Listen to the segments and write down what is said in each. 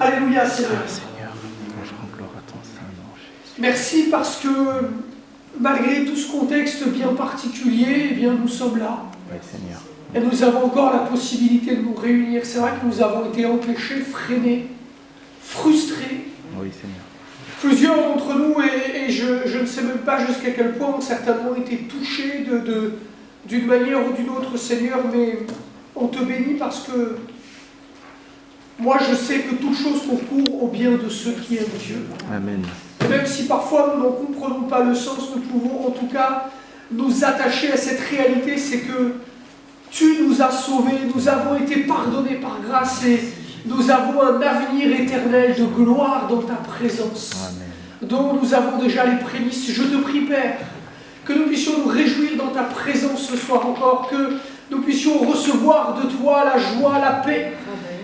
Alléluia, Seigneur. Seigneur, je rends gloire à ton Saint-Nom, Jésus. Merci parce que malgré tout ce contexte bien particulier, eh bien, nous sommes là. Oui, Seigneur. Et nous avons encore la possibilité de nous réunir. C'est vrai que nous avons été empêchés, freinés, frustrés. Oui, Seigneur. Plusieurs d'entre nous, et je ne sais même pas jusqu'à quel point, ont certainement été touchés d'une manière ou d'une autre, Seigneur, mais on te bénit parce que moi je sais que toute chose concourt au bien de ceux qui aiment Dieu. Amen. Même si parfois nous n'en comprenons pas le sens, nous pouvons en tout cas nous attacher à cette réalité, c'est que tu nous as sauvés, nous avons été pardonnés par grâce et nous avons un avenir éternel de gloire dans ta présence, Amen. dont nous avons déjà les prémices. Je te prie, Père, que nous puissions nous réjouir dans ta présence ce soir encore, que nous puissions recevoir de toi la joie, la paix.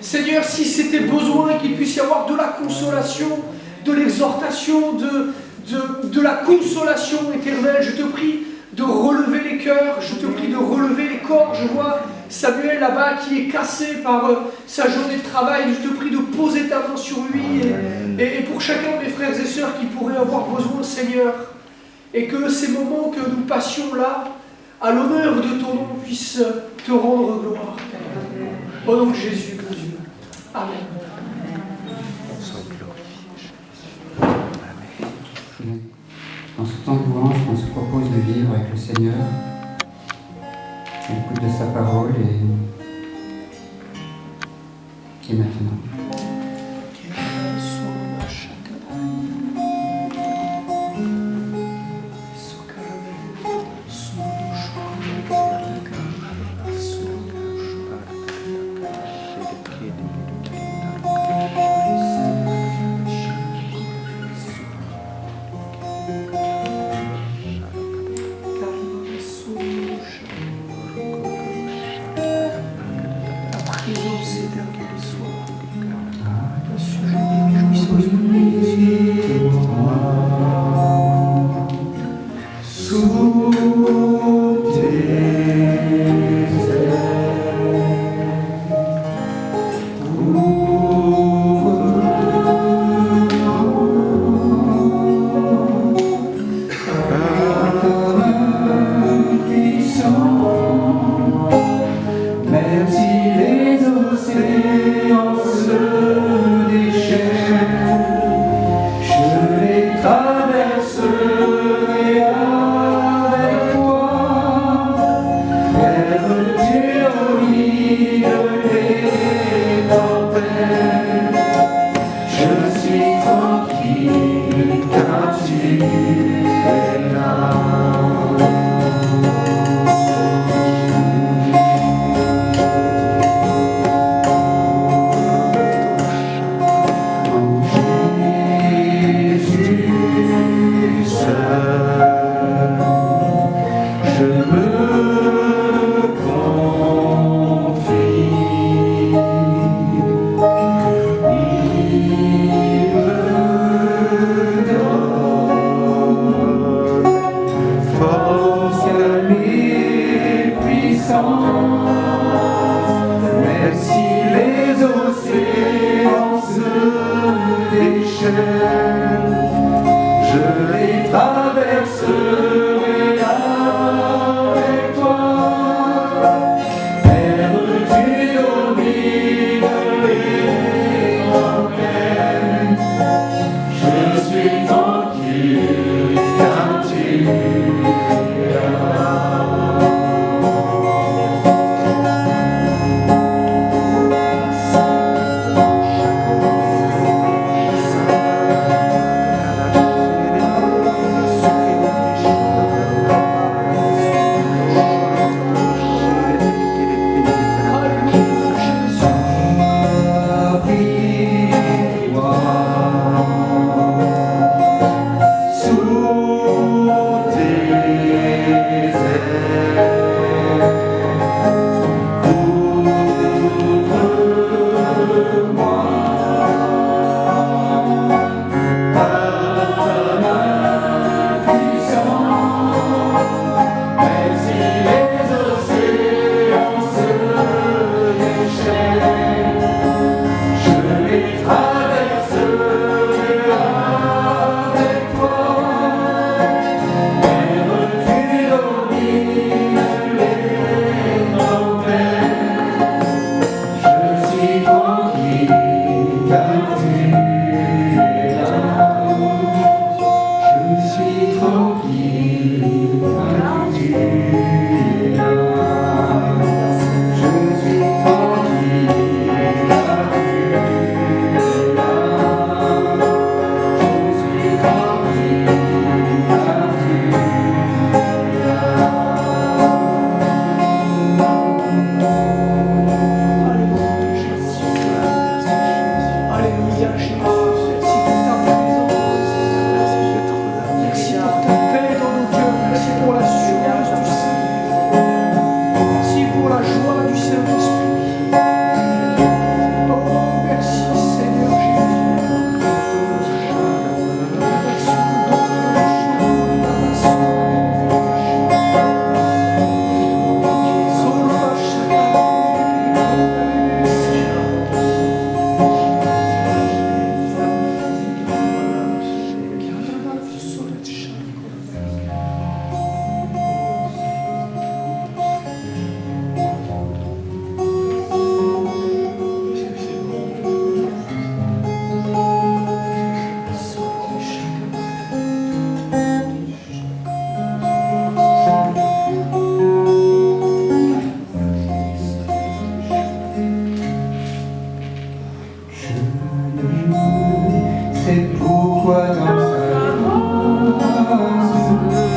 Seigneur, si c'était besoin qu'il puisse y avoir de la consolation, de l'exhortation, de la consolation éternelle, je te prie de relever les cœurs, je te prie de relever les corps. Je vois Samuel là-bas qui est cassé par sa journée de travail. Je te prie de poser ta main sur lui et pour chacun de mes frères et sœurs qui pourraient avoir besoin, Seigneur, et que ces moments que nous passions là, à l'honneur de ton nom, puissent te rendre gloire, Père. Au nom de Jésus, mon Dieu. Amen. Sois glorifié, Jésus. Amen. Dans ce temps de louange, on se propose de vivre avec le Seigneur, à l'écoute de sa parole et maintenant. Sous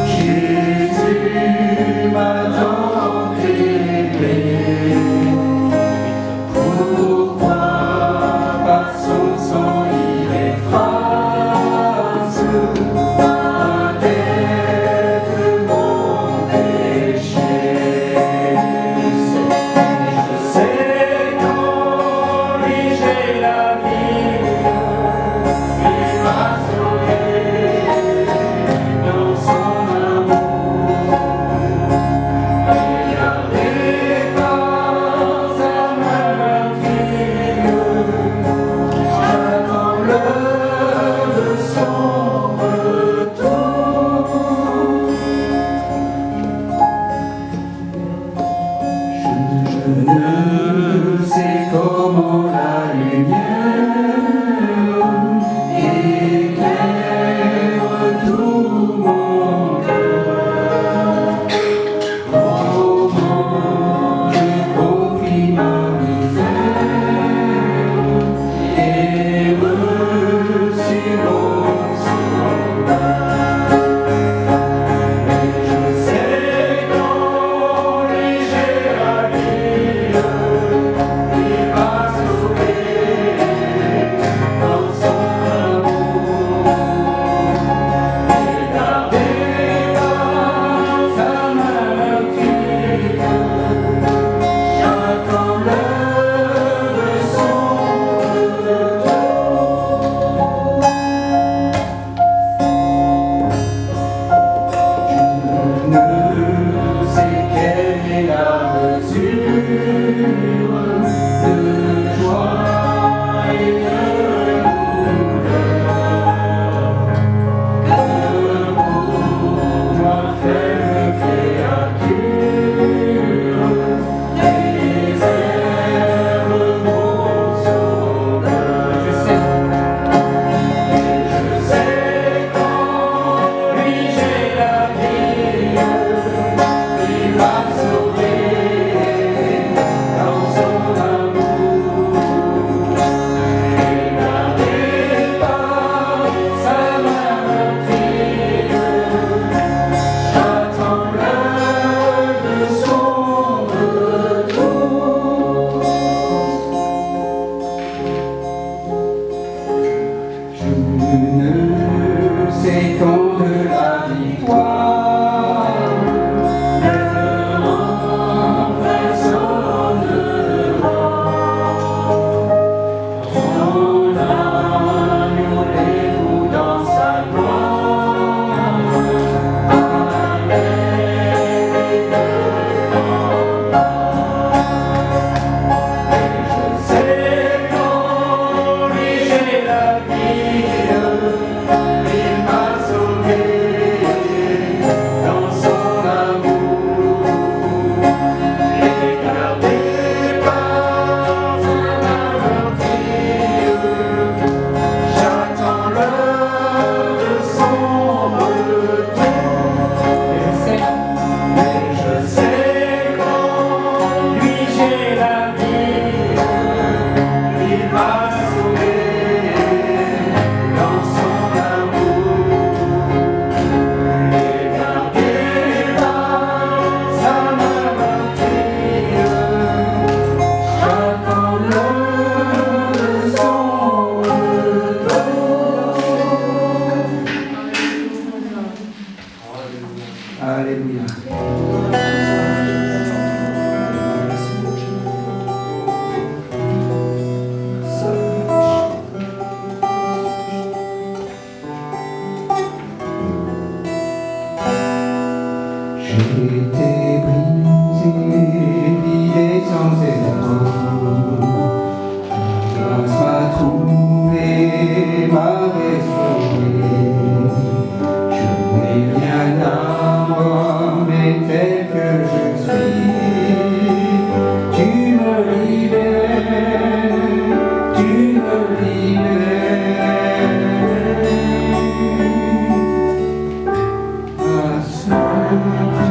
Jésus m'a tant aimé. Pourquoi par son sang il efface peut-être mon péché. Je sais qu'en lui j'ai la vie, il m'a sauvé dans son amour. Regardez par sa main meurtrière, j'attends l'heure de son retour. Je ne sais comment la lumière éclaire tout mon cœur. Comment j'ai compris ma misère et reçu mon sauveur. Et je sais qu'en lui j'ai la vie, il m'a sauvé dans son amour. Regardez par sa main meurtrière, j'attends l'heure de son retour. Je ne sais quelle est la mesure de joie et de douleur que pour moi faible créature réserve mon sauveur. Je sais qu'en lui j'ai la vie, il m'a sauvé dans son amour. Regardez par sa main meurtrière, j'attends l'heure de son retour. Je ne sais quand de la victoire le enfin sonnera. Son agneau dévoue dans sa gloire avec le et je sais qu'en lui j'ai la vie, il m'a sauvé dans son amour. Regardez par sa main meurtrière, j'attends l'heure de son retour. Et je sais qu'en lui j'ai la vie, il m'a sauvé dans son amour. Regardez par sa main meurtrière, j'attends l'heure de son retour. Alléluia. J'ai été brisé, vidé sans espoir. Grâce m'a trouvé, m'a restauré. Je n'ai rien à moi, mais tel que je suis, tu me libères, tu me libères. Ma Sainte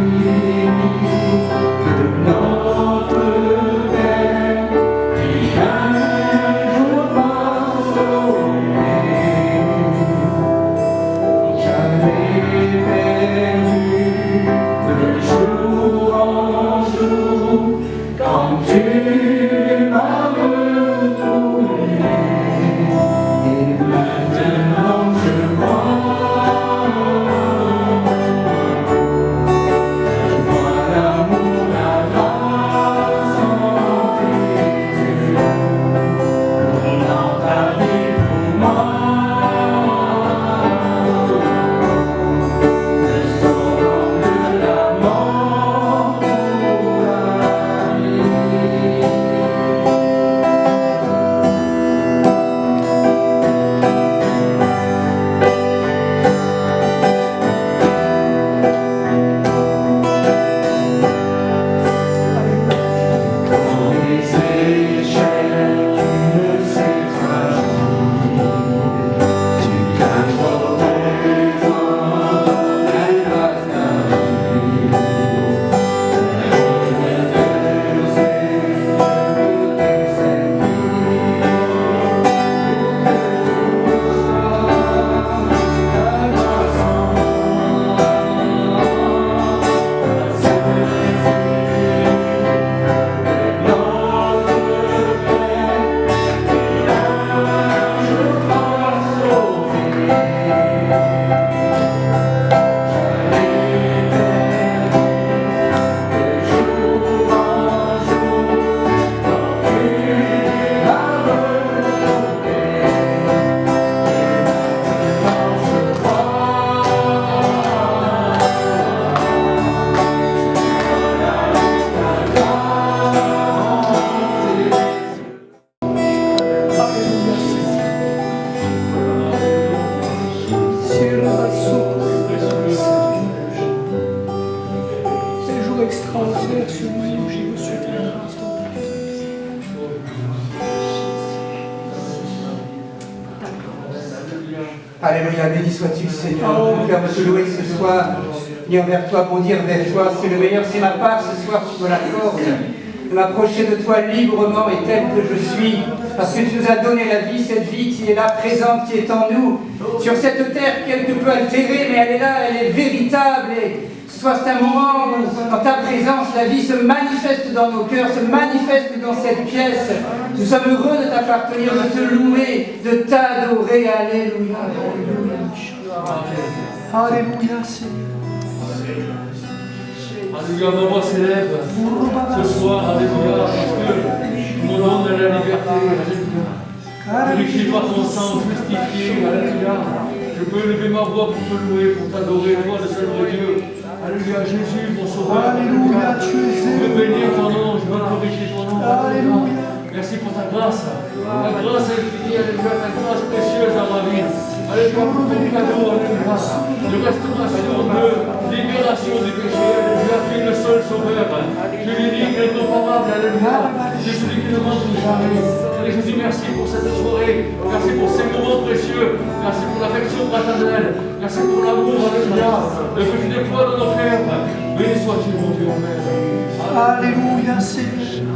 extraordinaire, celui où j'ai reçu ta grâce dans ta présence. Alléluia, béni sois-tu Seigneur. Mon cœur veut te louer ce soir, dire vers toi, bondir vers toi. C'est le meilleur, c'est ma part ce soir, tu me l'accordes. De m'approcher de toi librement et tel que je suis, parce que tu nous as donné la vie, cette vie qui est là, présente, qui est en nous, sur cette terre quelque peu altérée, mais elle est là, elle est véritable. Et ce soir, c'est un moment où, dans ta présence, la vie se manifeste dans nos cœurs, se manifeste dans cette pièce. Nous sommes heureux de t'appartenir, de te louer, de t'adorer. Alléluia. Alléluia, Seigneur. Alléluia, ma voix s'élève ce soir, alléluia, parce que mon nom de la liberté, alléluia. Purifié par ton sang, justifié, alléluia. Je peux lever ma voix pour te louer, pour t'adorer, toi, le seul vrai Dieu. Alléluia, Jésus, mon sauveur. Alléluia, tu es Je veux bénir ton nom, je veux glorifier ton nom. Alléluia. Merci pour ta grâce. Ta grâce infinie, alléluia, ta grâce précieuse dans ma vie. Alléluia, pour ton cadeau, alléluia. De restauration, de libération du péché, alléluia. Tu es le seul sauveur. Tu es l'unique, l'incomparable, alléluia. Tu es celui qui ne manque jamais. Et Jésus, merci pour cette soirée. Merci pour ces moments précieux. Merci pour l'affection fraternelle. Merci pour l'amour, alléluia. Le que tu déploies dans nos cœurs. Béni sois-tu, mon Dieu, Père. Alléluia, Seigneur.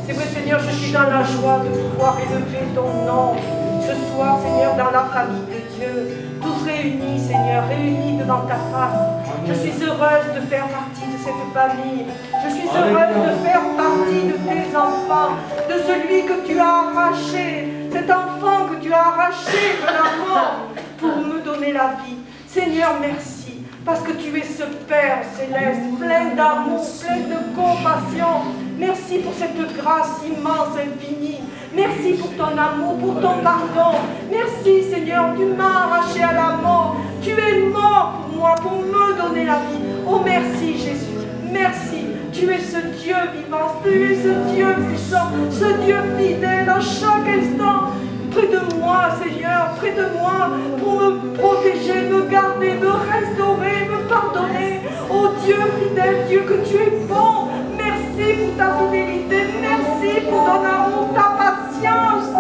C'est vrai, Seigneur, je suis dans la joie de pouvoir élever ton nom ce soir, Seigneur, dans la famille de Dieu. Tous réunis, Seigneur, réunis devant ta face. Je suis heureuse de faire partie de cette famille. Je suis heureuse de faire partie de tes enfants, de celui que tu as arraché, cet enfant que tu as arraché de la mort pour me donner la vie. Seigneur, merci, parce que tu es ce Père céleste, plein d'amour, plein de compassion. Merci pour cette grâce immense, infinie. Merci pour ton amour, pour ton pardon. Merci, Seigneur, tu m'as arraché à la mort. Tu es mort pour moi, pour me donner la vie. Oh, merci, Jésus. Merci. Tu es ce Dieu vivant, tu es ce Dieu puissant, ce Dieu fidèle à chaque instant. Près de moi, Seigneur, près de moi, pour me protéger, me garder, me restaurer, me pardonner. Oh Dieu fidèle, Dieu que tu es bon. Merci pour ta fidélité, merci pour ton amour, ta patience.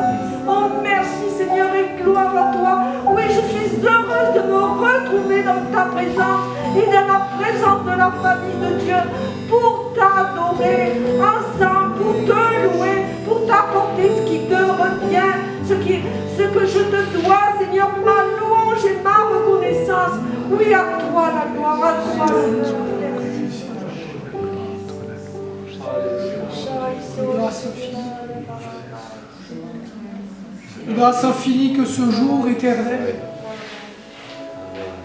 Oh merci Seigneur et gloire à toi. Oui, je suis heureuse de me retrouver dans ta présence et dans la présence de la famille de Dieu pour t'adorer ensemble, pour te louer, pour t'apporter ce qui te revient, ce que je te dois, Seigneur, ma louange et ma reconnaissance. Oui, à toi la gloire, à toi l'honneur. Grâce infinie. Grâce infinie que ce jour éternel,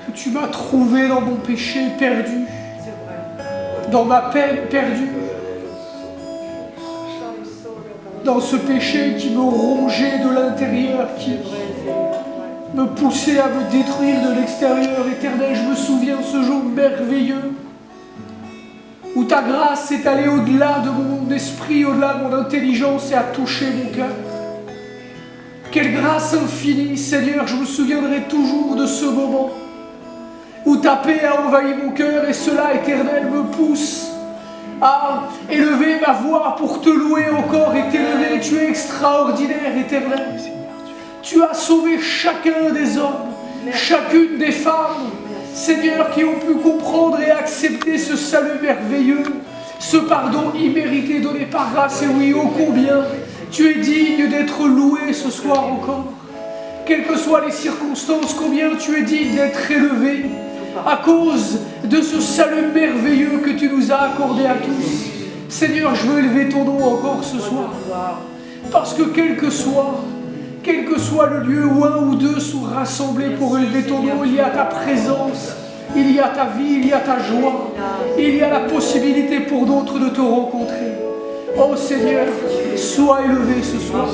que tu m'as trouvé dans mon péché perdu, dans ma peine perdue, dans ce péché qui me rongeait de l'intérieur, qui me poussait à me détruire de l'extérieur. Éternel, je me souviens de ce jour merveilleux où ta grâce est allée au-delà de mon esprit, au-delà de mon intelligence et a touché mon cœur. Quelle grâce infinie, Seigneur, je me souviendrai toujours de ce moment où ta paix a envahi mon cœur et cela, Éternel, me pousse à élever ma voix pour te louer encore et t'élever. Tu es extraordinaire, Éternel. Tu as sauvé chacun des hommes, chacune des femmes, Seigneur, qui ont pu comprendre et accepter ce salut merveilleux, ce pardon immérité donné par grâce. Et oui, ô combien tu es digne d'être loué ce soir encore. Quelles que soient les circonstances, combien tu es digne d'être élevé à cause de ce salut merveilleux que tu nous as accordé à tous. Seigneur, je veux élever ton nom encore ce soir, parce que quel que soit le lieu où un ou deux sont rassemblés pour élever ton nom, il y a ta présence, il y a ta vie, il y a ta joie, il y a la possibilité pour d'autres de te rencontrer. Oh Seigneur, sois élevé ce soir.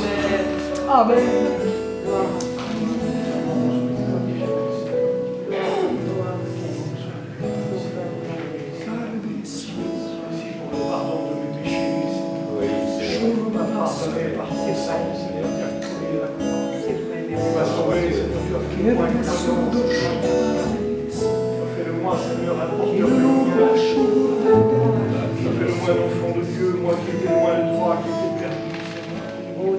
Amen. Fais-le-moi, Seigneur, un porteur de lumière. Fais-le-moi un enfant de Dieu, moi qui étais loin de toi, qui étais perdu,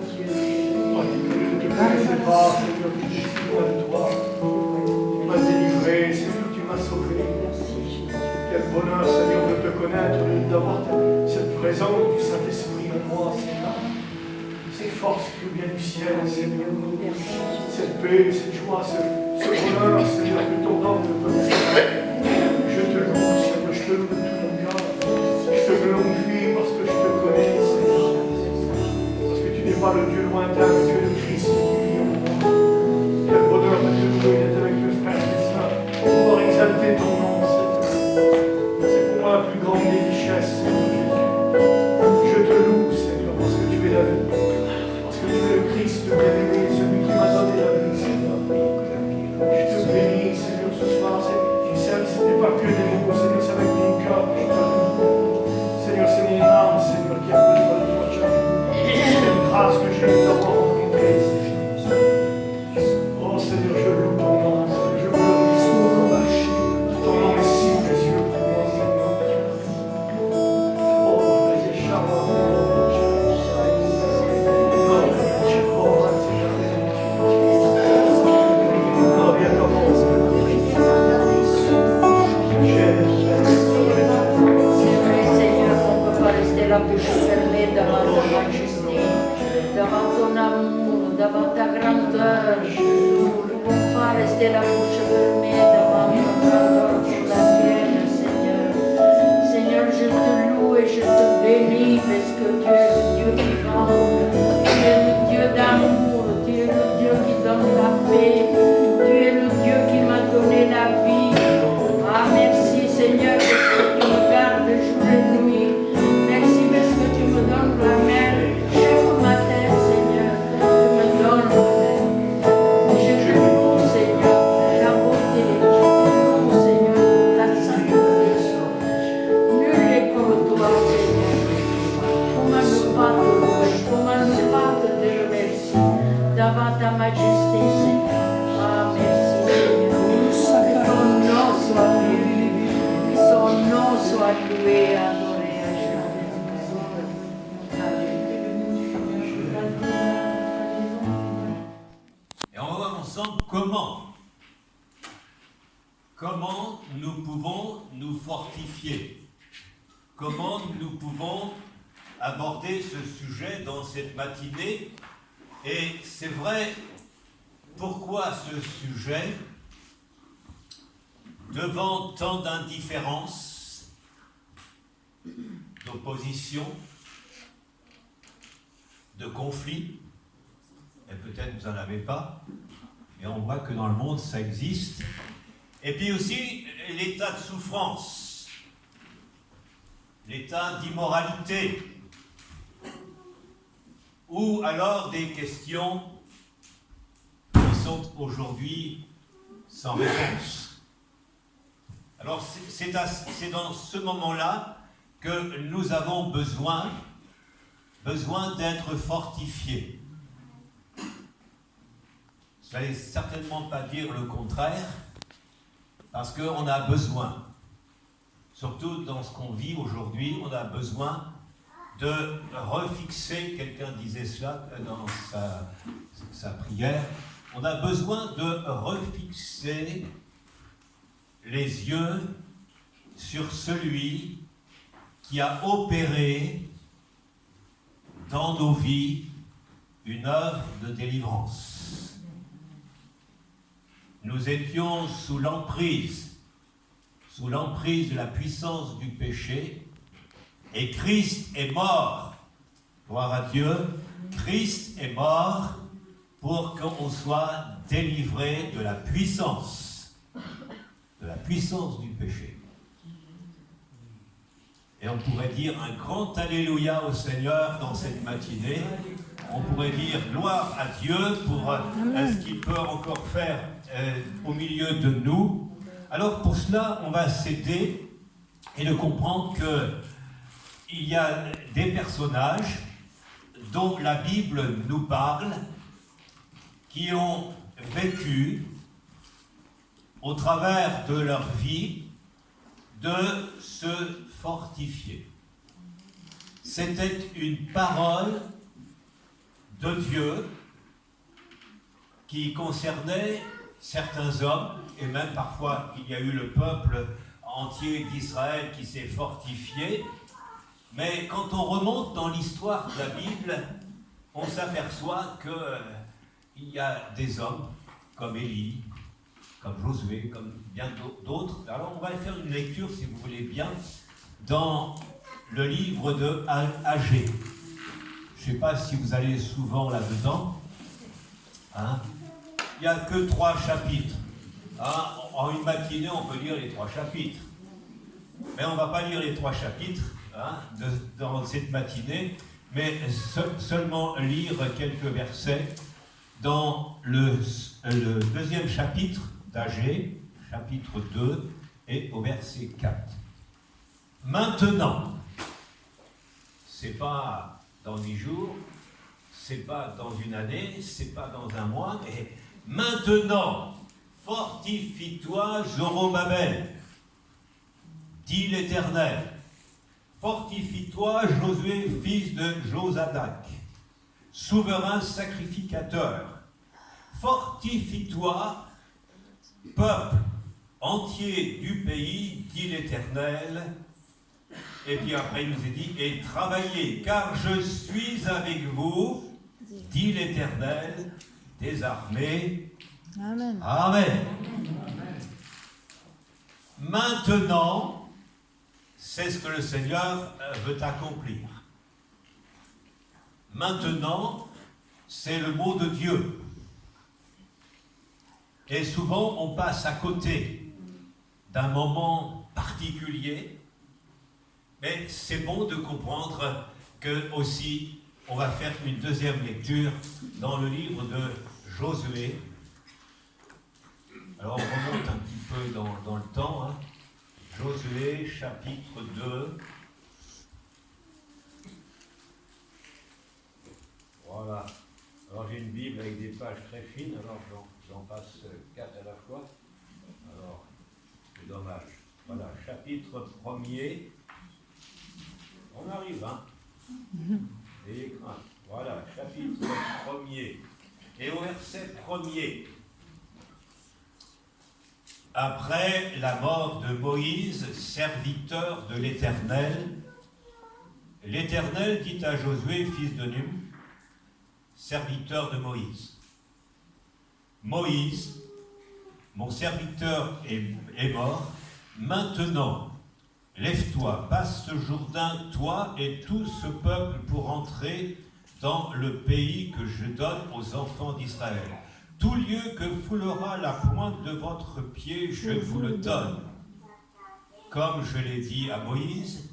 Seigneur. Moi qui ne te connaissais pas, Seigneur, qui étais si loin de toi. Tu m'as délivré, Seigneur, tu m'as sauvé. Quel bonheur, Seigneur, de te connaître, d'avoir cette présence du Saint-Esprit en moi, Seigneur. Ces forces qui viennent du ciel, Seigneur. Cette paix, cette joie, ce bonheur, Seigneur, que ton nom ne peut pas. Je te loue, Seigneur, je te loue de tout mon cœur. Je te glorifie parce que je te connais, Seigneur. Parce que tu n'es pas le Dieu lointain, mais tu es le Christ qui vit en moi. Quel bonheur de te louer, d'être avec le frère et les sœurs, pour pouvoir exalter ton nom, Seigneur. C'est pour moi la plus grande des richesses, Seigneur Jésus. Je te loue, Seigneur, parce que tu es la vie. Parce que tu es le Christ bien-aimé, celui qui m'a donné la vie, Seigneur. Je te bénis, Seigneur, ce soir. Ce n'est pas que des mots, Seigneur, c'est avec mon cœur que je te loue. Seigneur, c'est mon âme, Seigneur, qui a besoin de toi, c'est une grâce que j'ai eu d'avoir rencontré, Seigneur. Oh, Seigneur, je loue ton nom, Seigneur, je glorifie ton nom. Ton nom est si précieux pour moi, Seigneur. Oh, les écharpes, la bouche fermée devant ta majesté, devant ton amour, devant ta grandeur. Nous ne pouvons pas rester la bouche fermée devant ton grandeur sur la terre, Seigneur. Seigneur, je te loue et je te bénis parce que tu es le Dieu vivant, tu es le Dieu d'amour, tu es le Dieu qui donne la paix, tu es le Dieu qui m'a donné la vie. Ah, merci Seigneur parce que tu me gardes jour et nuit. La mer, chaque matin, Seigneur, tu me donnes la mer. Je te loue, Seigneur, la beauté, je te loue, Seigneur, la sainteté. Nul n'est comme toi, Seigneur. Comment ne pas te louer, comment ne pas te dire merci devant ta majesté, Seigneur. Ah, merci, Seigneur. Que ton nom soit loué, que son nom soit loué, adoré. Comment nous pouvons nous fortifier? Comment nous pouvons aborder ce sujet dans cette matinée? Et c'est vrai, pourquoi ce sujet? devant tant d'indifférence, d'opposition, de conflits, et peut-être vous n'en avez pas, et on voit que dans le monde ça existe, et puis aussi l'état de souffrance, l'état d'immoralité, ou alors des questions qui sont aujourd'hui sans réponse. Alors c'est dans ce moment-là que nous avons besoin d'être fortifiés. Ça ne veut certainement pas dire le contraire, parce qu'on a besoin, surtout dans ce qu'on vit aujourd'hui, on a besoin de refixer, quelqu'un disait cela dans sa prière, on a besoin de refixer les yeux sur celui qui a opéré dans nos vies une œuvre de délivrance. Nous étions sous l'emprise de la puissance du péché, et Christ est mort, gloire à Dieu, Christ est mort pour qu'on soit délivré de la puissance du péché. Et on pourrait dire un grand Alléluia au Seigneur dans cette matinée. On pourrait dire gloire à Dieu pour ce qu'il peut encore faire au milieu de nous. Alors pour cela, on va s'aider et de comprendre qu'il y a des personnages dont la Bible nous parle, qui ont vécu au travers de leur vie de se fortifier. C'était une parole de Dieu qui concernait certains hommes, et même parfois il y a eu le peuple entier d'Israël qui s'est fortifié. Mais quand on remonte dans l'histoire de la Bible, on s'aperçoit qu'il y a des hommes comme Élie, comme Josué, comme bien d'autres. Alors on va faire une lecture, si vous voulez bien, dans le livre de Agée. Je ne sais pas si vous allez souvent là-dedans. Hein? Il n'y a que 3 chapitres. Hein? En une matinée, on peut lire les 3 chapitres. Mais on ne va pas lire les 3 chapitres dans cette matinée, mais seulement lire quelques versets dans le 2e chapitre d'Agée, chapitre 2, et au verset 4. Maintenant, c'est pas dans 10 jours, c'est pas dans une année, c'est pas dans un mois, mais maintenant, fortifie-toi, Zorobabel, dit l'Éternel. Fortifie-toi, Josué, fils de Josadak, souverain sacrificateur. Fortifie-toi, peuple entier du pays, dit l'Éternel. Et puis après, il nous est dit, et travaillez, car je suis avec vous, dit l'Éternel des armées. Amen. Amen. Maintenant, c'est ce que le Seigneur veut accomplir. Maintenant, c'est le mot de Dieu. Et souvent, on passe à côté d'un moment particulier, mais c'est bon de comprendre que aussi, on va faire une deuxième lecture dans le livre de Josué. Alors, on remonte un petit peu dans le temps. Hein. Josué, chapitre 2. Voilà. Alors, j'ai une Bible avec des pages très fines, alors j'en passe 4 à la fois. Alors, c'est dommage. Voilà, chapitre 1er. On arrive, hein. Ayez crainte. Voilà, chapitre 1er. Et au verset 1er. Après la mort de Moïse, serviteur de l'Éternel, l'Éternel dit à Josué, fils de Nun, serviteur de Moïse, Moïse, mon serviteur est mort. Maintenant, lève-toi, passe ce Jourdain, toi et tout ce peuple, pour entrer dans le pays que je donne aux enfants d'Israël. Tout lieu que foulera la pointe de votre pied, je vous le donne. Comme je l'ai dit à Moïse,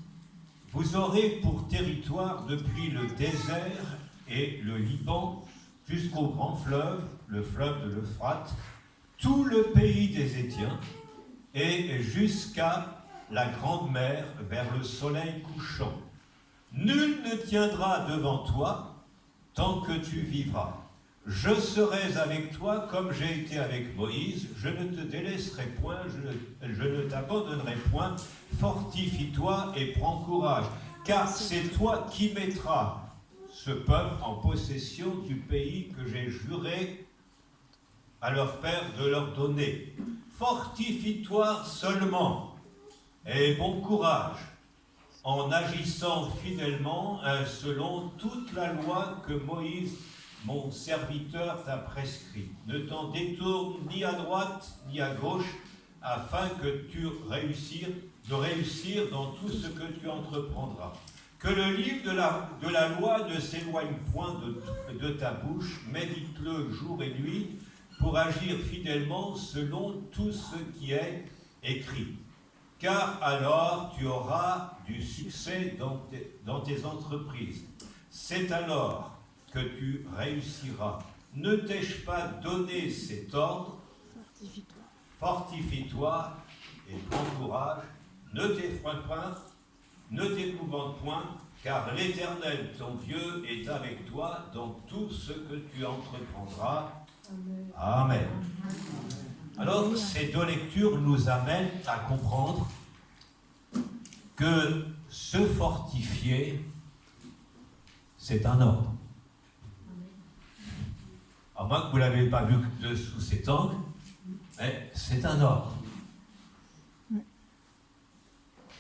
vous aurez pour territoire depuis le désert et le Liban jusqu'au grand fleuve, le fleuve de l'Euphrate, tout le pays des Hétiens et jusqu'à la grande mer vers le soleil couchant. Nul ne tiendra devant toi tant que tu vivras. Je serai avec toi comme j'ai été avec Moïse, je ne te délaisserai point, je ne t'abandonnerai point. Fortifie-toi et prends courage, car c'est toi qui mettras ce peuple en possession du pays que j'ai juré à leurs pères de leur donner. Fortifie-toi seulement et bon courage, en agissant fidèlement selon toute la loi que Moïse, mon serviteur, t'a prescrit. Ne t'en détourne ni à droite ni à gauche, afin que tu réussir dans tout ce que tu entreprendras. Que le livre de la loi ne s'éloigne point de ta bouche, médite-le jour et nuit, pour agir fidèlement selon tout ce qui est écrit. Car alors tu auras du succès dans tes entreprises. C'est alors que tu réussiras. Ne t'ai-je pas donné cet ordre? Fortifie-toi et prends courage. Ne t'effraie point, ne t'épouvante point, car l'Éternel, ton Dieu, est avec toi dans tout ce que tu entreprendras. Amen. Alors, ces deux lectures nous amènent à comprendre que se fortifier, c'est un ordre. À moins que vous ne l'avez pas vu sous cet angle, mais c'est un ordre.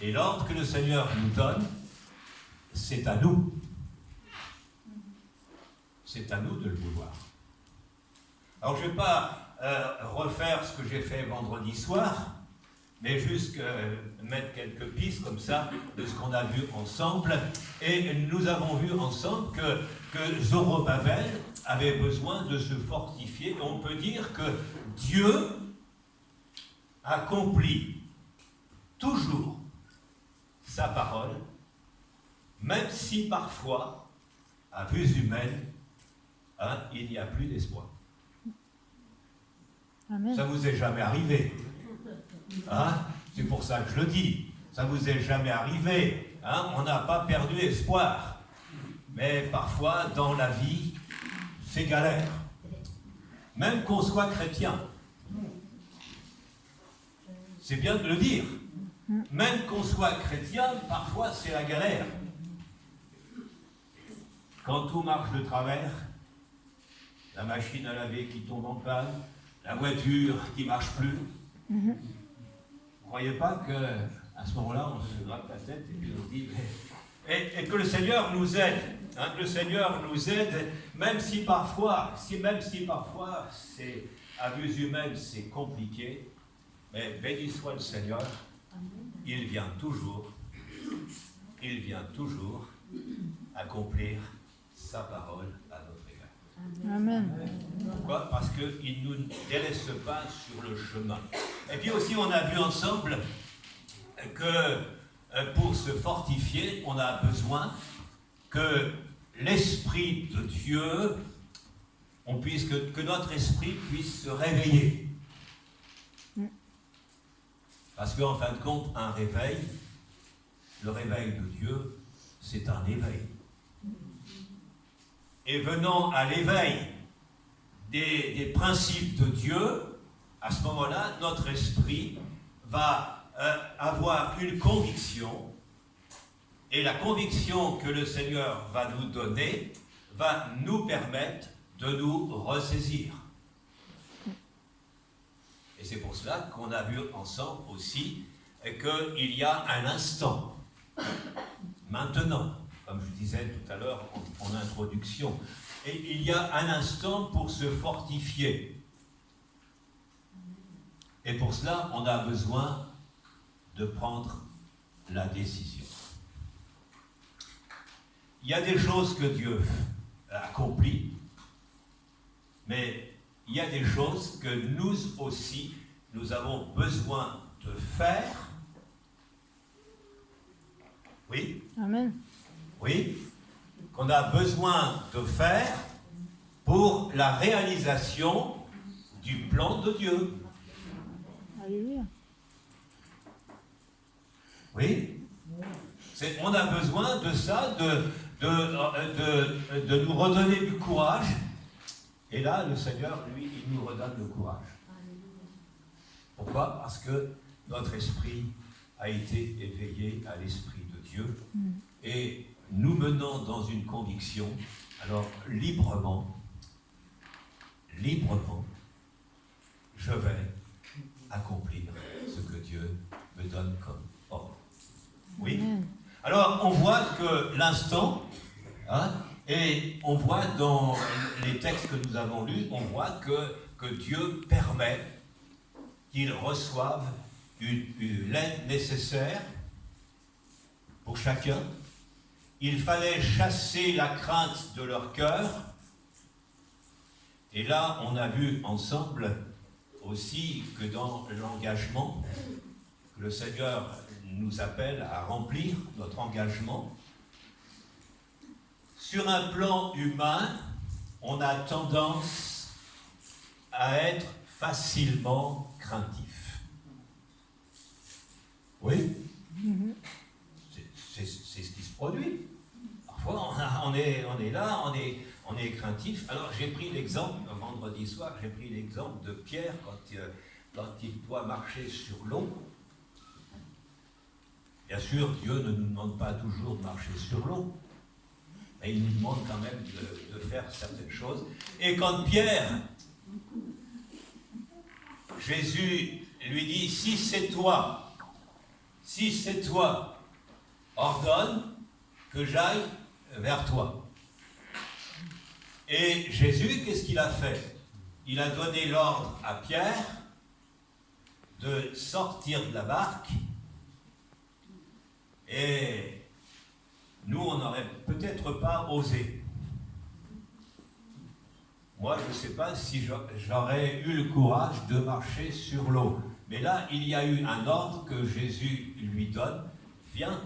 Et l'ordre que le Seigneur nous donne, c'est à nous. C'est à nous de le vouloir. Alors je ne vais pas refaire ce que j'ai fait vendredi soir, mais juste mettre quelques pistes comme ça de ce qu'on a vu ensemble. Et nous avons vu ensemble que Zorobabel avait besoin de se fortifier. Et on peut dire que Dieu accomplit toujours sa parole, même si parfois, à vue humaine, il n'y a plus d'espoir. Amen. Ça vous est jamais arrivé. C'est pour ça que je le dis. Ça vous est jamais arrivé. On n'a pas perdu espoir. Mais parfois, dans la vie, c'est galère. Même qu'on soit chrétien. C'est bien de le dire. Même qu'on soit chrétien, parfois c'est la galère. Quand tout marche de travers, la machine à laver qui tombe en panne, la voiture qui ne marche plus. Vous ne croyez pas qu'à ce moment-là, on se gratte la tête et puis on se dit et que le Seigneur nous aide. Que le Seigneur nous aide, même si parfois, c'est à vue humaine, c'est compliqué. Mais béni soit le Seigneur, il vient toujours accomplir sa parole à notre égard. Amen. Pourquoi? Parce qu'il ne nous délaisse pas sur le chemin. Et puis aussi, on a vu ensemble que pour se fortifier, on a besoin que l'Esprit de Dieu, que notre esprit puisse se réveiller. Parce qu'en fin de compte, le réveil de Dieu, c'est un éveil. Et venant à l'éveil des principes de Dieu, à ce moment-là, notre esprit va avoir une conviction, et la conviction que le Seigneur va nous donner va nous permettre de nous ressaisir. Et c'est pour cela qu'on a vu ensemble aussi qu'il y a un instant, maintenant, comme je disais tout à l'heure en introduction, et il y a un instant pour se fortifier. Et pour cela, on a besoin de prendre la décision. Il y a des choses que Dieu accomplit, mais il y a des choses que nous aussi, nous avons besoin de faire. Oui? Amen. Oui? Qu'on a besoin de faire pour la réalisation du plan de Dieu. Alléluia. Oui? On a besoin de ça, de nous redonner du courage. Et là, le Seigneur, lui, il nous redonne le courage. Pourquoi? Parce que notre esprit a été éveillé à l'Esprit de Dieu. Et nous menons dans une conviction, alors librement, je vais accomplir ce que Dieu me donne comme ordre. Oui? Alors, on voit que l'instant, et on voit dans les textes que nous avons lus, on voit que Dieu permet qu'ils reçoivent l'aide nécessaire pour chacun. Il fallait chasser la crainte de leur cœur. Et là, on a vu ensemble aussi que dans l'engagement, que le Seigneur nous appelle à remplir notre engagement. Sur un plan humain, on a tendance à être facilement craintif. Oui? C'est ce qui se produit. Parfois, on est là, on est craintif. Alors, j'ai pris l'exemple, vendredi soir, j'ai pris l'exemple de Pierre quand il doit marcher sur l'eau. Bien sûr, Dieu ne nous demande pas toujours de marcher sur l'eau, mais il nous demande quand même de faire certaines choses. Et quand Pierre, Jésus lui dit, si c'est toi, ordonne que j'aille vers toi. Et Jésus, qu'est-ce qu'il a fait? Il a donné l'ordre à Pierre de sortir de la barque. Et nous, on n'aurait peut-être pas osé. Moi, je ne sais pas si j'aurais eu le courage de marcher sur l'eau. Mais là, il y a eu un ordre que Jésus lui donne. Viens.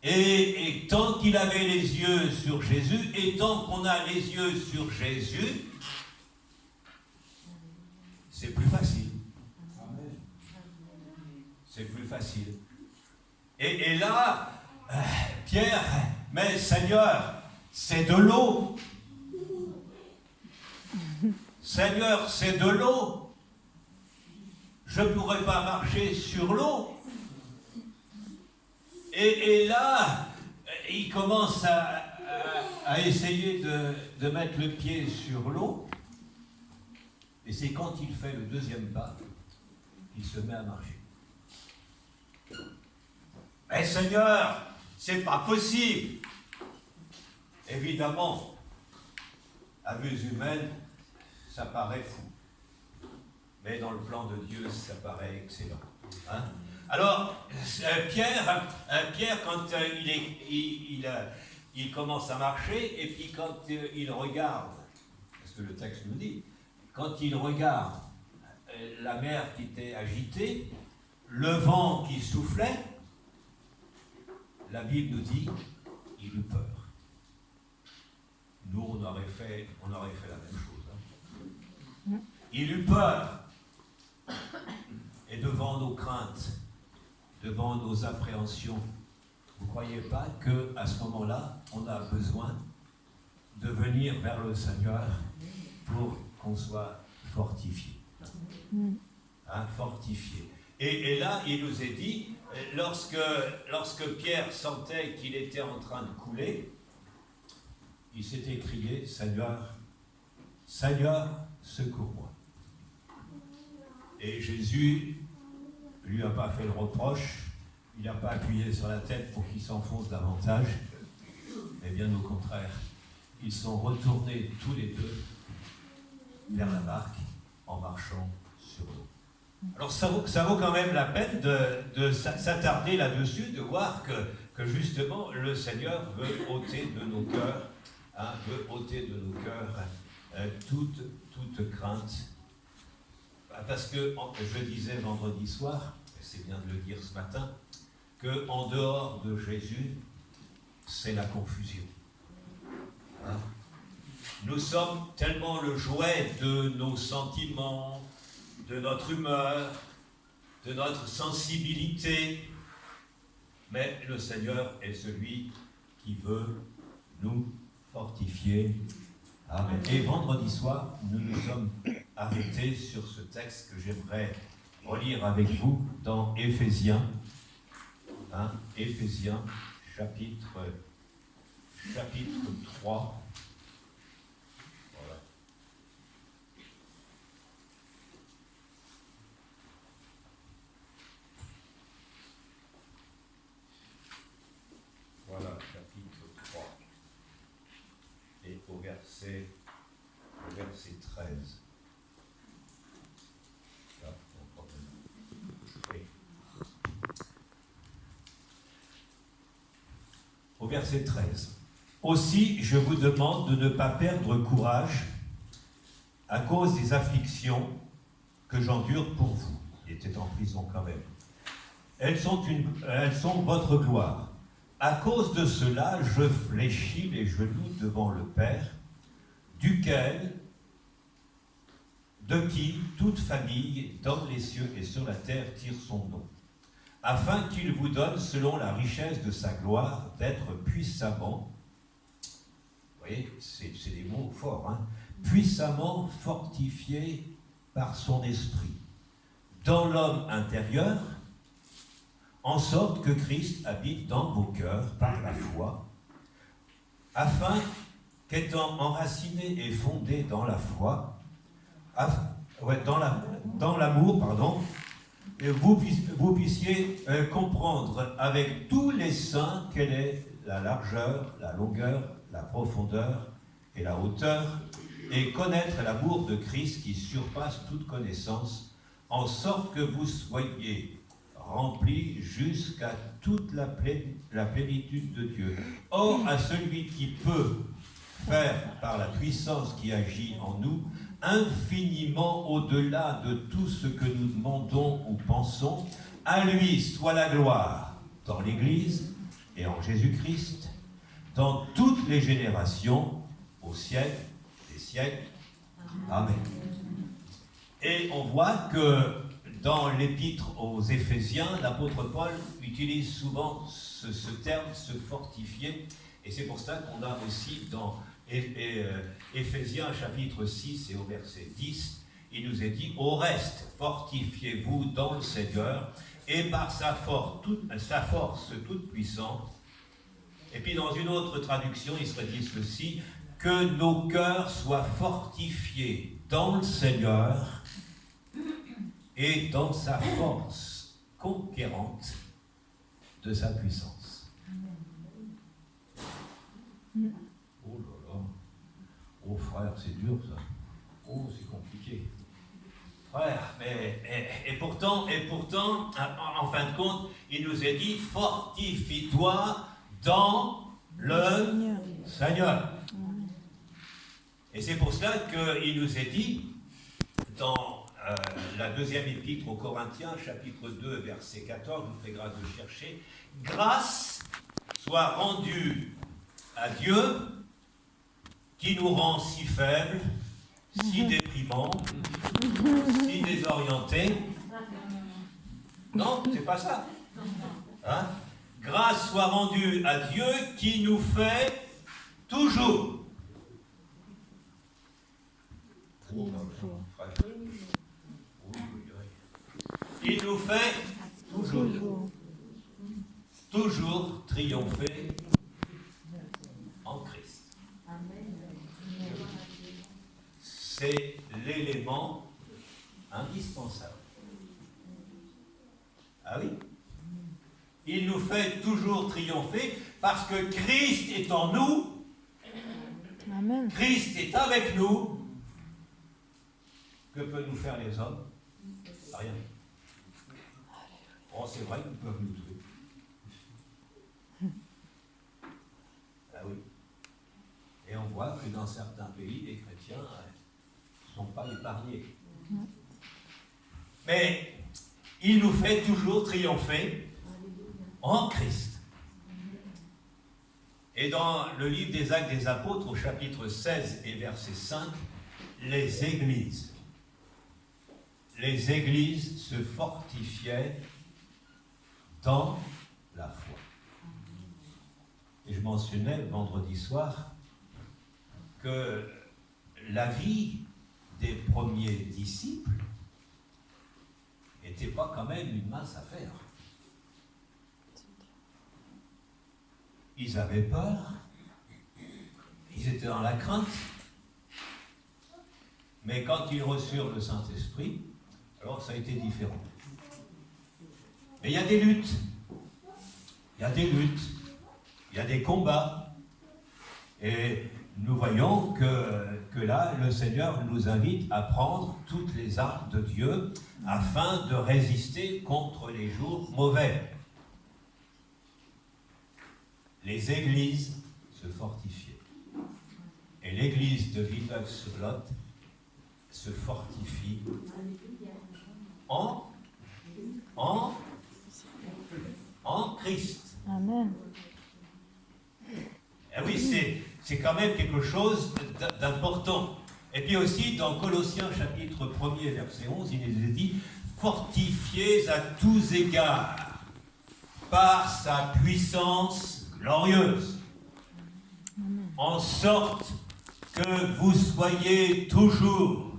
Et tant qu'il avait les yeux sur Jésus, et tant qu'on a les yeux sur Jésus, c'est plus facile. C'est plus facile. Et là, Pierre, mais Seigneur, c'est de l'eau. Seigneur, c'est de l'eau. Je ne pourrais pas marcher sur l'eau. Et là, il commence à essayer de mettre le pied sur l'eau. Et c'est quand il fait le deuxième pas qu'il se met à marcher. Mais Seigneur, c'est pas possible. Évidemment, à vue humaine, ça paraît fou. Mais dans le plan de Dieu, ça paraît excellent. Hein? Alors, Pierre, quand il commence à marcher, et puis quand il regarde, parce que le texte nous dit, quand il regarde la mer qui était agitée, le vent qui soufflait, la Bible nous dit, il eut peur. Nous, on aurait fait la même chose. Hein. Il eut peur. Et devant nos craintes, devant nos appréhensions, vous ne croyez pas qu'à ce moment-là, on a besoin de venir vers le Seigneur pour qu'on soit fortifié. Hein, fortifié. Et là, il nous est dit, lorsque Pierre sentait qu'il était en train de couler, il s'était crié, Seigneur, Seigneur, secours-moi. Et Jésus ne lui a pas fait le reproche, il n'a pas appuyé sur la tête pour qu'il s'enfonce davantage, mais bien au contraire, ils sont retournés tous les deux vers la barque en marchant sur l'eau. Alors ça vaut quand même la peine de s'attarder là-dessus, de voir que justement le Seigneur veut ôter de nos cœurs, toute crainte. Parce que je disais vendredi soir, et c'est bien de le dire ce matin, qu'en dehors de Jésus, c'est la confusion. Hein? Nous sommes tellement le jouet de nos sentiments, de notre humeur, de notre sensibilité, mais le Seigneur est celui qui veut nous fortifier. Amen. Et vendredi soir, nous nous sommes arrêtés sur ce texte que j'aimerais relire avec vous dans Éphésiens, Éphésiens chapitre 3. Voilà. Voilà, chapitre 3. Et au verset 13. Là, oui. Au verset 13. Aussi, je vous demande de ne pas perdre courage à cause des afflictions que j'endure pour vous. Il était en prison quand même. Elles sont votre gloire. À cause de cela, je fléchis les genoux devant le Père, de qui toute famille dans les cieux et sur la terre tire son nom, afin qu'il vous donne, selon la richesse de sa gloire, d'être puissamment, vous voyez, c'est des mots forts, hein, puissamment fortifié par son esprit, dans l'homme intérieur, en sorte que Christ habite dans vos cœurs par la foi, afin qu'étant enraciné et fondé dans la foi, dans l'amour, vous puissiez comprendre avec tous les saints quelle est la largeur, la longueur, la profondeur et la hauteur, et connaître l'amour de Christ qui surpasse toute connaissance, en sorte que vous soyez remplis jusqu'à toute la plénitude de Dieu. Or, à celui qui peut faire, par la puissance qui agit en nous, infiniment au-delà de tout ce que nous demandons ou pensons, à lui soit la gloire dans l'Église et en Jésus-Christ, dans toutes les générations, au siècle des siècles. Amen. Et on voit que dans l'épître aux Éphésiens, l'apôtre Paul utilise souvent ce terme, se fortifier, et c'est pour ça qu'on a aussi dans Éphésiens chapitre 6 et au verset 10, il nous est dit « Au reste, fortifiez-vous dans le Seigneur, et par sa force toute puissante. » Et puis dans une autre traduction, il serait dit ceci, « Que nos cœurs soient fortifiés dans le Seigneur, et dans sa force conquérante de sa puissance. » Oh là là, oh frère, c'est dur ça. Oh, c'est compliqué. Frère, et pourtant, en fin de compte, il nous est dit, fortifie-toi dans le Seigneur. Et c'est pour cela qu'il nous est dit, dans la deuxième épître aux Corinthiens, chapitre 2, verset 14, je vous fais grâce de chercher, « Grâce soit rendue à Dieu, qui nous rend si faibles, si déprimants, si désorientés. » Non, c'est pas ça. Hein? Grâce soit rendue à Dieu, qui nous fait toujours. Il nous fait toujours triompher en Christ. C'est l'élément indispensable. Ah oui? Il nous fait toujours triompher parce que Christ est en nous. Amen. Christ est avec nous. Que peuvent nous faire les hommes? Rien. Oh, c'est vrai qu'ils peuvent nous tuer. Ah oui. Et on voit que dans certains pays, les chrétiens ne sont pas épargnés. Mais il nous fait toujours triompher en Christ. Et dans le livre des Actes des Apôtres, au chapitre 16 et verset 5, les églises se fortifiaient dans la foi. Et je mentionnais vendredi soir que la vie des premiers disciples n'était pas quand même une mince affaire. Ils avaient peur, ils étaient dans la crainte, mais quand ils reçurent le Saint-Esprit, alors ça a été différent. Mais il y a des luttes, il y a des combats, et nous voyons que là, le Seigneur nous invite à prendre toutes les armes de Dieu afin de résister contre les jours mauvais. Les églises se fortifiaient. Et l'église de Villeneuve-sur-Lot se fortifie en Christ. Amen. Et oui, c'est quand même quelque chose d'important. Et puis aussi, dans Colossiens chapitre 1er, verset 11, il nous est dit « Fortifiez à tous égards par sa puissance glorieuse, en sorte que vous soyez toujours,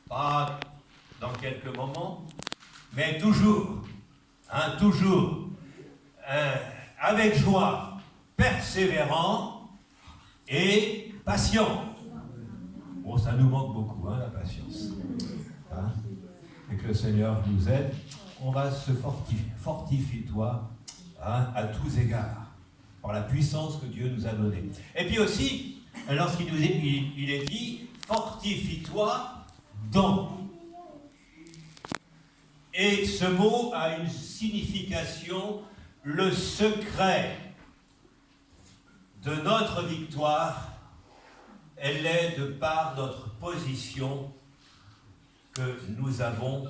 pas dans quelques moments, mais toujours, avec joie, persévérant et patient. » Bon, ça nous manque beaucoup, la patience. Et que le Seigneur nous aide. On va se fortifie-toi à tous égards, par la puissance que Dieu nous a donnée. Et puis aussi, lorsqu'il nous il est dit, fortifie-toi dans. Et ce mot a une signification, le secret de notre victoire, elle est de par notre position que nous avons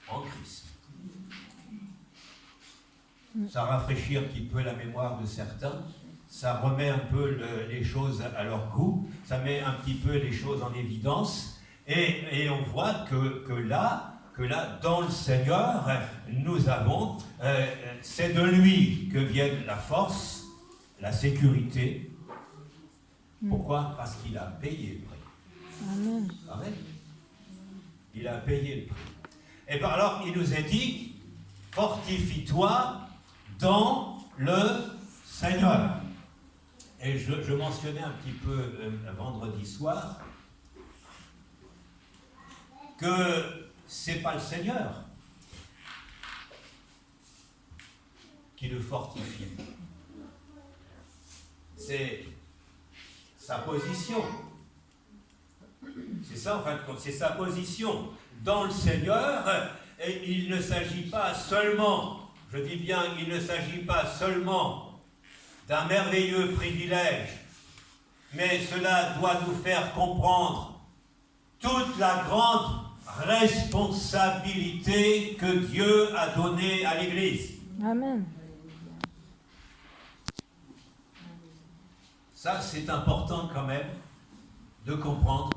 en Christ. Ça rafraîchit un petit peu la mémoire de certains, ça remet un peu les choses à leur goût, ça met un petit peu les choses en évidence, et on voit que là, dans le Seigneur, nous avons, c'est de lui que viennent la force, la sécurité. Pourquoi? Parce qu'il a payé le prix. Amen. Amen. Il a payé le prix. Et bien alors, il nous a dit, fortifie-toi dans le Seigneur. Et je mentionnais un petit peu vendredi soir que c'est pas le Seigneur qui le fortifie. C'est sa position. C'est ça en fin de compte, c'est sa position. Dans le Seigneur, et il ne s'agit pas seulement, je dis bien, il ne s'agit pas seulement d'un merveilleux privilège, mais cela doit nous faire comprendre toute la grande responsabilité que Dieu a donnée à l'Église. Amen. Ça, c'est important quand même de comprendre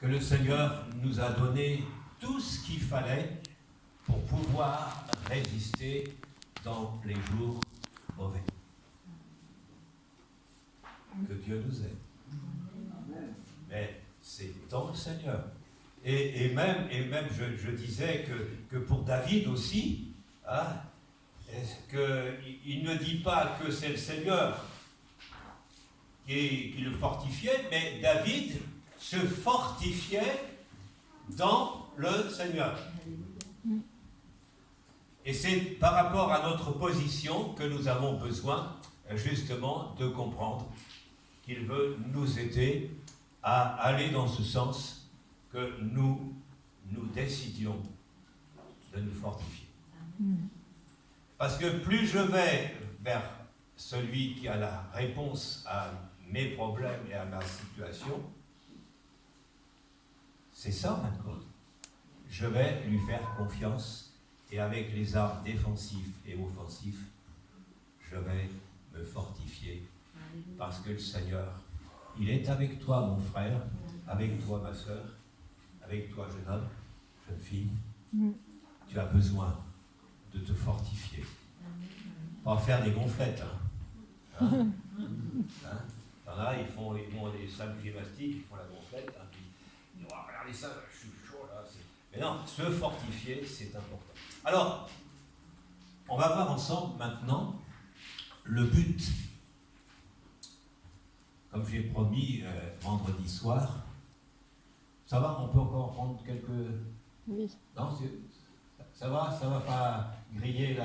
que le Seigneur nous a donné tout ce qu'il fallait pour pouvoir résister dans les jours mauvais. Que Dieu nous aide. Mais c'est dans le Seigneur. Et même je disais que pour David aussi, il ne dit pas que c'est le Seigneur qui le fortifiait, mais David se fortifiait dans le Seigneur. Et c'est par rapport à notre position que nous avons besoin justement de comprendre qu'il veut nous aider à aller dans ce sens que nous décidions de nous fortifier. Parce que plus je vais vers celui qui a la réponse à mes problèmes et à ma situation, c'est ça maintenant. Je vais lui faire confiance et avec les armes défensives et offensives, je vais me fortifier parce que le Seigneur, il est avec toi mon frère, avec toi ma soeur, avec toi jeune homme, jeune fille. Tu as besoin de te fortifier. Pas faire des gonflettes. Il y en a, ils font des salles de gymnastique, ils font la gonflette, puis ils disent, oh, regardez ça, je suis chaud là. Mais non, se fortifier, c'est important. Alors, on va voir ensemble maintenant le but. Comme j'ai promis vendredi soir, ça va, on peut encore prendre quelques... Oui. Non, ça va pas griller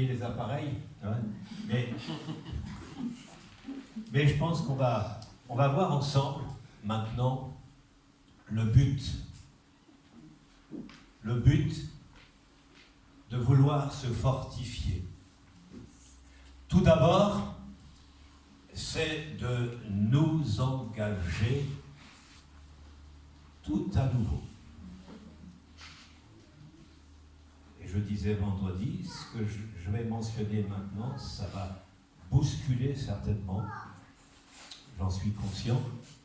les appareils, hein, mais je pense qu'on va voir ensemble maintenant le but de vouloir se fortifier. Tout d'abord, c'est de nous engager tout à nouveau. Et je disais vendredi, ce que je vais mentionner maintenant, ça va bousculer certainement, j'en suis conscient,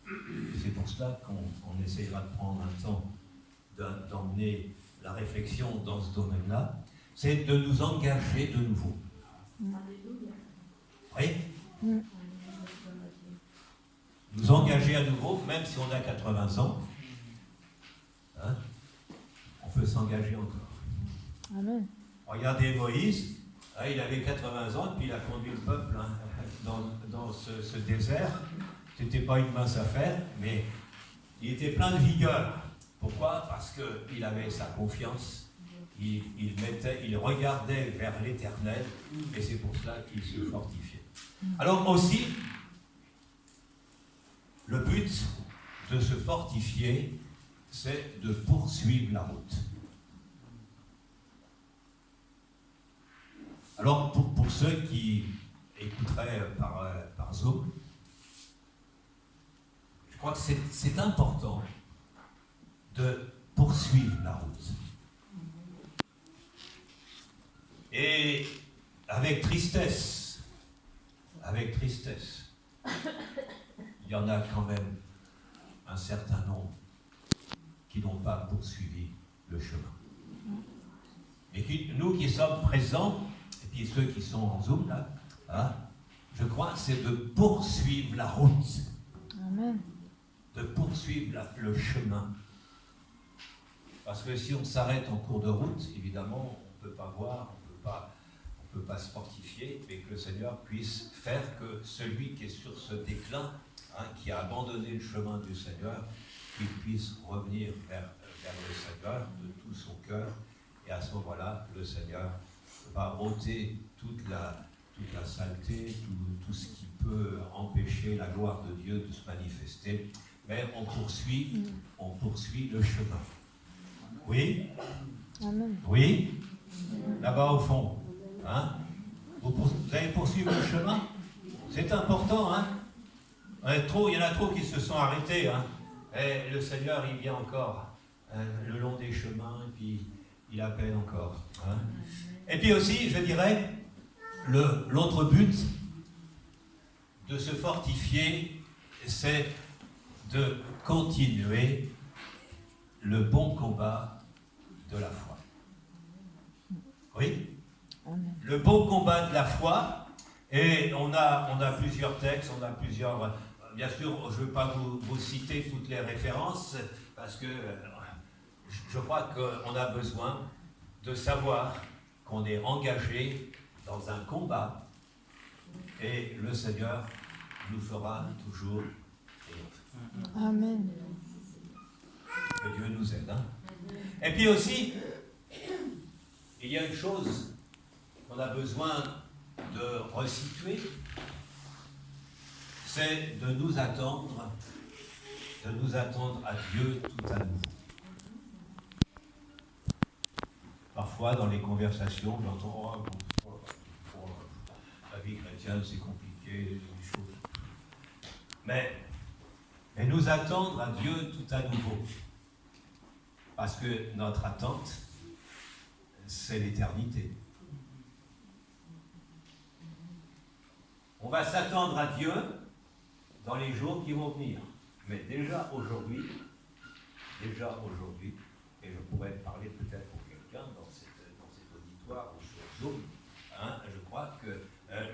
et c'est pour cela qu'on essaiera de prendre un temps d'emmener la réflexion dans ce domaine-là, c'est de nous engager de nouveau. Oui. Nous engager à nouveau, même si on a 80 ans, hein, on peut s'engager encore. Amen. Regardez Moïse, hein, il avait 80 ans, et puis il a conduit le peuple dans ce désert. C'était pas une mince affaire, mais il était plein de vigueur. Pourquoi? Parce qu'il avait sa confiance, il regardait vers l'Éternel, et c'est pour cela qu'il se fortifiait. Alors aussi, le but de se fortifier, c'est de poursuivre la route. Alors, pour ceux qui écouteraient par Zoom, je crois que c'est important de poursuivre la route. Et avec tristesse, il y en a quand même un certain nombre qui n'ont pas poursuivi le chemin. Et nous qui sommes présents, et puis ceux qui sont en Zoom là, hein, je crois que c'est de poursuivre la route. Amen. De poursuivre le chemin. Parce que si on s'arrête en cours de route, évidemment, on ne peut pas voir, on ne peut pas se fortifier, mais que le Seigneur puisse faire que celui qui est sur ce déclin, hein, qui a abandonné le chemin du Seigneur, qu'il puisse revenir vers le Seigneur de tout son cœur, et à ce moment-là, le Seigneur va ôter toute la saleté, tout ce qui peut empêcher la gloire de Dieu de se manifester, mais on poursuit le chemin. Oui? Amen. Oui? Là-bas au fond. Hein? Vous allez poursuivre le chemin? C'est important, hein? Il y en a trop qui se sont arrêtés, hein? Et le Seigneur, il vient encore le long des chemins, et puis il appelle encore. Hein? Et puis aussi, je dirais, l'autre but de se fortifier, c'est de continuer le bon combat de la foi. Oui? Amen. Le bon combat de la foi, et on a plusieurs textes, on a plusieurs... Bien sûr, je ne veux pas vous citer toutes les références, parce que je crois qu'on a besoin de savoir qu'on est engagé dans un combat, et le Seigneur nous fera toujours triompher. Amen. Que Dieu nous aide. Hein? Et puis aussi, il y a une chose qu'on a besoin de resituer, c'est de nous attendre de nous attendre à Dieu tout à nouveau. Parfois, dans les conversations, j'entends la vie chrétienne, c'est compliqué, des choses. Mais nous attendre à Dieu tout à nouveau. Parce que notre attente, c'est l'éternité. On va s'attendre à Dieu dans les jours qui vont venir. Mais déjà aujourd'hui, et je pourrais parler peut-être pour quelqu'un dans cet auditoire ou sur Zoom, je crois que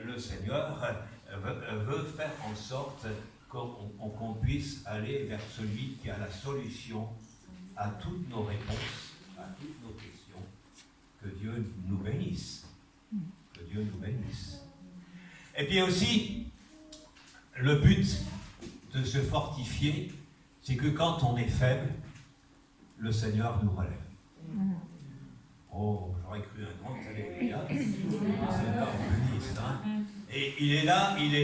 le Seigneur veut faire en sorte qu'on puisse aller vers celui qui a la solution à toutes nos réponses, à toutes nos questions. Que Dieu nous bénisse. Que Dieu nous bénisse. Et puis aussi, le but de se fortifier, c'est que quand on est faible, le Seigneur nous relève. Oh, j'aurais cru un grand alléluia. Le Seigneur nous bénisse. Et il est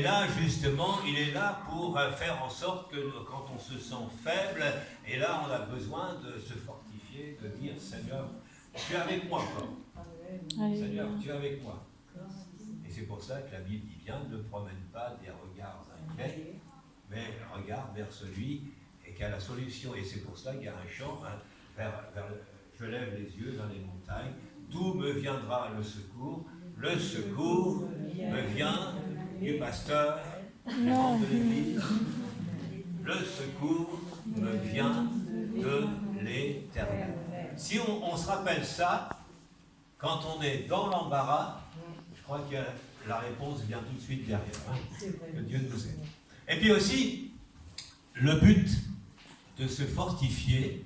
là justement, il est là pour faire en sorte que quand on se sent faible, et là on a besoin de se fortifier, de dire Seigneur, tu es avec moi encore. Seigneur, tu es avec moi. Et c'est pour ça que la Bible dit bien, ne promène pas des regards inquiets, mais regarde vers celui qui a la solution. Et c'est pour ça qu'il y a un chant, je lève les yeux vers les montagnes, d'où me viendra le secours? Le secours me vient du pasteur, du membre de l'Église. Le secours me vient de l'Éternel. Si on se rappelle ça, quand on est dans l'embarras, je crois que la réponse vient tout de suite derrière. Que Dieu nous aide. Et puis aussi, le but de se fortifier,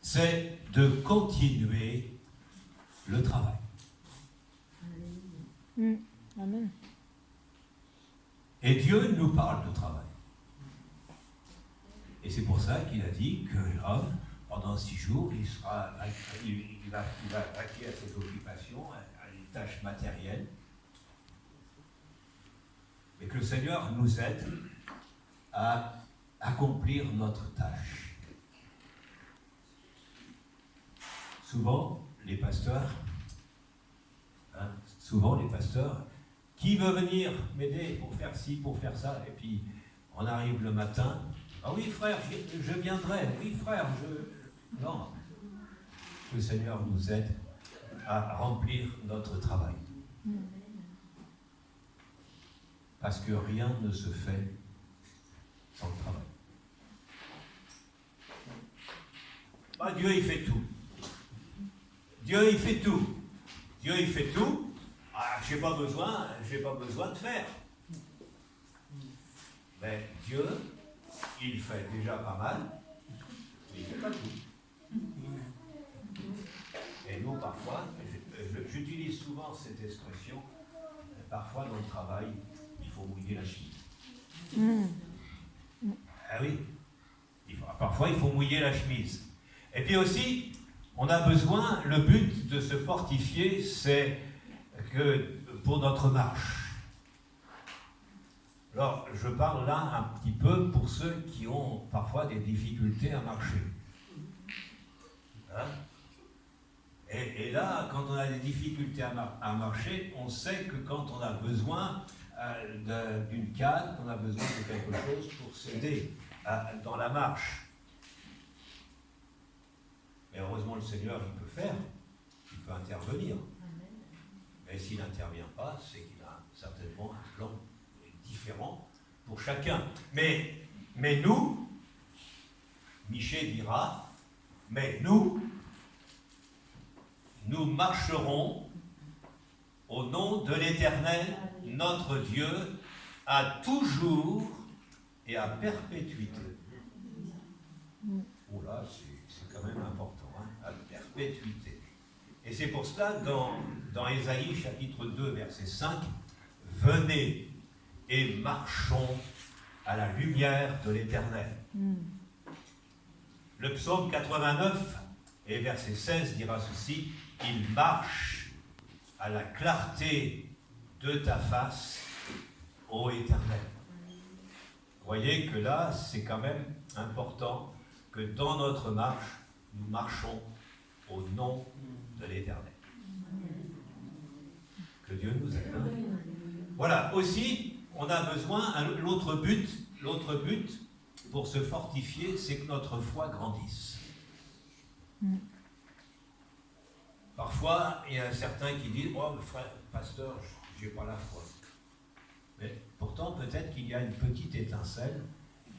c'est de continuer le travail. Amen. Et Dieu nous parle de travail. Et c'est pour ça qu'il a dit que l'homme, pendant 6 jours, il va vaquer à cette occupation, à des tâches matérielles. Et que le Seigneur nous aide à accomplir notre tâche. Souvent, les pasteurs, qui veut venir m'aider pour faire ci, pour faire ça, et puis on arrive le matin, ah oui frère, je viendrai, oui frère, Non. Que le Seigneur nous aide à remplir notre travail. Parce que rien ne se fait sans le travail. Dieu, il fait tout. Dieu, il fait tout. Dieu, il fait tout. Je n'ai pas besoin de faire. Mais Dieu, il fait déjà pas mal, mais il ne fait pas tout. Et nous, parfois, j'utilise souvent cette expression, parfois dans le travail, il faut mouiller la chemise. Ah oui, parfois il faut mouiller la chemise. Et puis aussi, on a besoin, le but de se fortifier, c'est que pour notre marche. Alors, je parle là un petit peu pour ceux qui ont parfois des difficultés à marcher. Et là, quand on a des difficultés à marcher, on sait que quand on a besoin d'une canne, qu'on a besoin de quelque chose pour s'aider dans la marche. Mais heureusement, le Seigneur, il peut faire, il peut intervenir. Mais s'il n'intervient pas, c'est qu'il a certainement un plan différent pour chacun. Mais nous, Michée dira, mais nous marcherons au nom de l'Éternel, notre Dieu, à toujours et à perpétuité. Oh là, c'est quand même important, à perpétuité. Et c'est pour cela, dans Ésaïe, chapitre 2, verset 5, « Venez et marchons à la lumière de l'Éternel. » Le psaume 89 et verset 16 dira ceci, « Il marche à la clarté de ta face, ô Éternel. » voyez que là, c'est quand même important que dans notre marche, nous marchons au nom de l'Éternel. Que Dieu nous aide. Voilà, aussi, on a besoin, l'autre but pour se fortifier, c'est que notre foi grandisse. Parfois, il y a certains qui disent « Oh, frère, pasteur, je n'ai pas la foi. » Mais pourtant, peut-être qu'il y a une petite étincelle,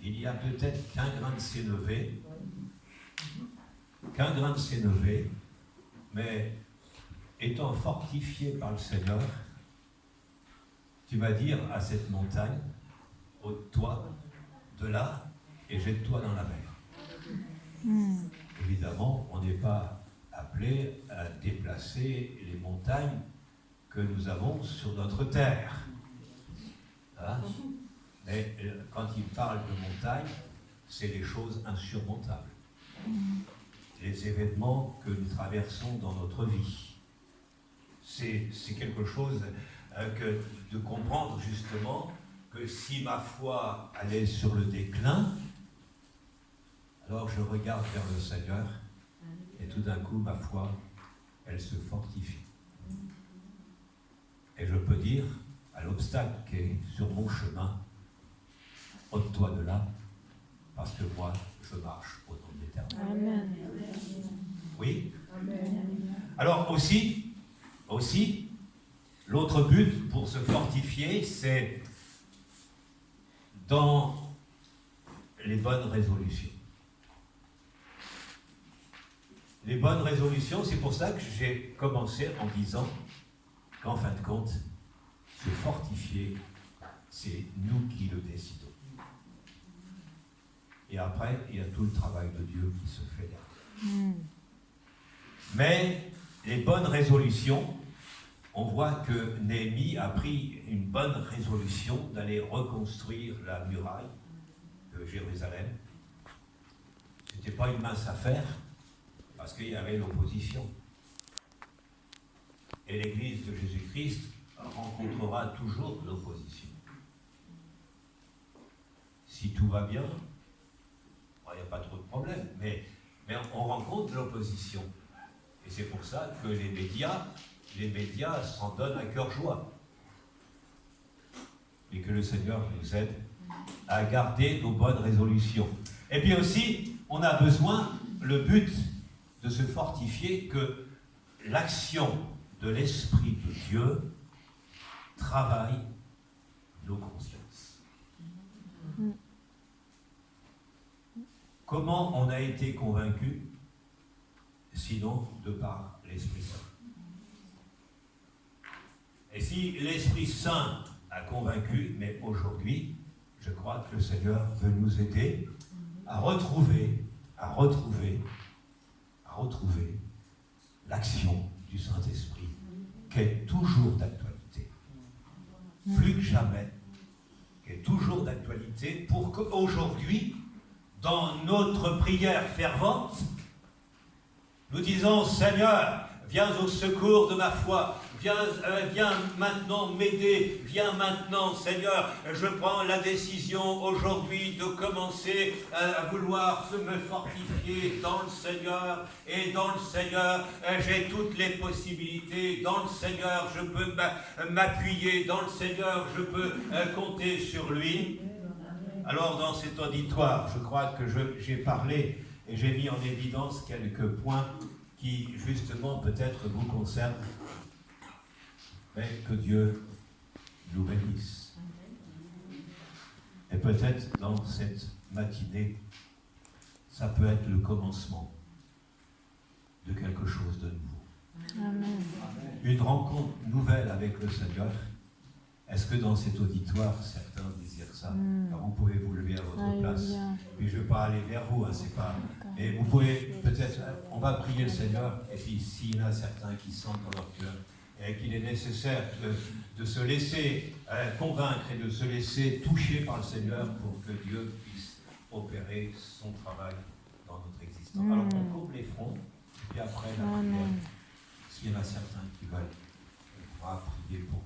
il y a peut-être qu'un grain de sénévé, mais étant fortifié par le Seigneur, tu vas dire à cette montagne, ôte-toi de là et jette-toi dans la mer. Évidemment, on n'est pas appelé à déplacer les montagnes que nous avons sur notre terre. Hein? Mais quand il parle de montagne, c'est des choses insurmontables. Les événements que nous traversons dans notre vie. C'est quelque chose de comprendre justement que si ma foi allait sur le déclin, alors je regarde vers le Seigneur et tout d'un coup ma foi, elle se fortifie. Et je peux dire à l'obstacle qui est sur mon chemin, ôte-toi de là, parce que moi, je marche au nom de l'Éternel. Amen. Oui. Alors aussi, l'autre but pour se fortifier, c'est dans les bonnes résolutions. Les bonnes résolutions, c'est pour ça que j'ai commencé en disant qu'en fin de compte, se fortifier, c'est nous qui le décidons. Et après, il y a tout le travail de Dieu qui se fait derrière. Mais les bonnes résolutions, on voit que Néhémie a pris une bonne résolution d'aller reconstruire la muraille de Jérusalem. Ce n'était pas une mince affaire, parce qu'il y avait l'opposition. Et l'Église de Jésus-Christ rencontrera toujours l'opposition. Si tout va bien, il n'y a pas trop de problème, mais on rencontre l'opposition. Et c'est pour ça que les médias s'en donnent à cœur joie. Et que le Seigneur nous aide à garder nos bonnes résolutions. Et puis aussi, on a besoin, le but de se fortifier, que l'action de l'Esprit de Dieu travaille nos consciences. Comment on a été convaincu, sinon de par l'Esprit Saint? Et si l'Esprit Saint a convaincu, mais aujourd'hui, je crois que le Seigneur veut nous aider à retrouver l'action du Saint-Esprit, qui est toujours d'actualité. Plus que jamais, qui est toujours d'actualité, pour qu'aujourd'hui, dans notre prière fervente, nous disons, Seigneur, viens au secours de ma foi, viens maintenant m'aider, viens maintenant, Seigneur, je prends la décision aujourd'hui de commencer à vouloir me fortifier dans le Seigneur, et dans le Seigneur, j'ai toutes les possibilités, dans le Seigneur, je peux m'appuyer, dans le Seigneur, je peux compter sur lui. Alors, dans cet auditoire, je crois que j'ai parlé et j'ai mis en évidence quelques points qui, justement, peut-être vous concernent. Mais que Dieu nous bénisse. Et peut-être dans cette matinée, ça peut être le commencement de quelque chose de nouveau. Amen. Une rencontre nouvelle avec le Seigneur. Est-ce que dans cet auditoire, certains désirent ça? Alors vous pouvez vous lever à votre place. Puis je ne vais pas aller vers vous, hein, c'est pas... Mais vous pouvez peut-être... On va prier le Seigneur, et puis s'il y en a certains qui sentent dans leur cœur, et qu'il est nécessaire de se laisser convaincre et de se laisser toucher par le Seigneur pour que Dieu puisse opérer son travail dans notre existence. Alors on coupe les fronts, et puis après la prière, s'il y en a certains qui veulent, on va prier pour